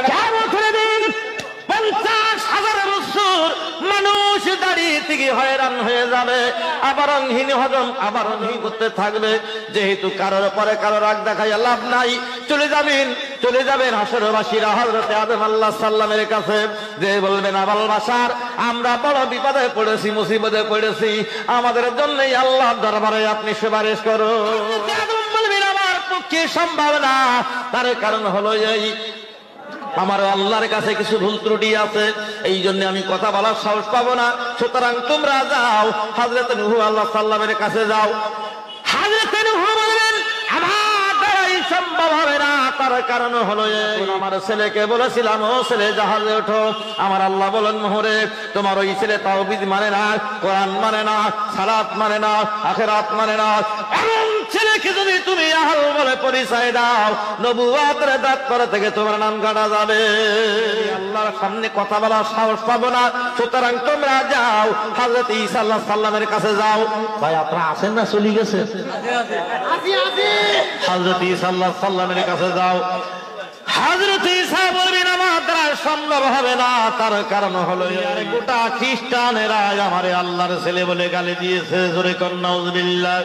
কিয়ামতের দিন 50,000 বছর মানুষ দাঁড়িয়ে থেকে হয়রান হয়ে যাবে, আবার অনহীন হজম আবার অনহীন করতে থাকবে। যেহেতু কারোর পরে কারো রাগ দেখাইয়া লাভ নাই, চলে যাবেন হাসরবাসীরা হযরত আদম আলাইহিস সালামের কাছে, যে বলবেন আবুল বাশার, আমরা বড় বিপদে পড়েছি, মুসিবতে পড়েছি, আমাদের জন্যই আল্লাহর দরবারে আপনি সুপারিশ করুন। আদম বলবেন আমার পক্ষে সম্ভব না, তার কারণ হলো এই, আমার আল্লাহর কাছে কিছু ভুল ত্রুটি আছে, এই জন্য আমি কথা বলার সাহস পাবো না। সুতরাং তোমরা যাও, হযরত নূহ আলাইহিস সালামের কাছে যাও। হযরত নূহ বললেন আমার দ্বারাই সম্ভব হবে না, তার কারণ হলো আমার ছেলেকে বলেছিলাম, ও ছেলে জাহাজে ওঠো। আমার আল্লাহ বলেন, মোহরে তোমার ওই ছেলে তাওহীদ মানে না, কোরআন মানে না, সালাত মানে না, আখিরাত মানে না, এমন ছেলেকে যদি তুমি আহল বলে পরিচয় দাও, নবুয়তের দাপ্তর থেকে তোমার নাম কাটা যাবে। আল্লাহর সামনে কথা বলার সাহস পাবো না, সুতরাং তোমরা যাও, হযরত ঈসা আলাইহিস সালামের কাছে যাও। ভাই আপনারা আছেন না চলে গেছে? হযরত ঈসা আলাইহিস সালামের কাছে যাও। হযরত ঈসা বলবেন আমার দ্বারা সম্ভব হবে না, তার কারণ হলো গোটা খ্রিস্টানেরা আমারে আল্লাহর ছেলে বলে গালি দিয়েছে। জোরে কর নাউজুবিল্লাহ।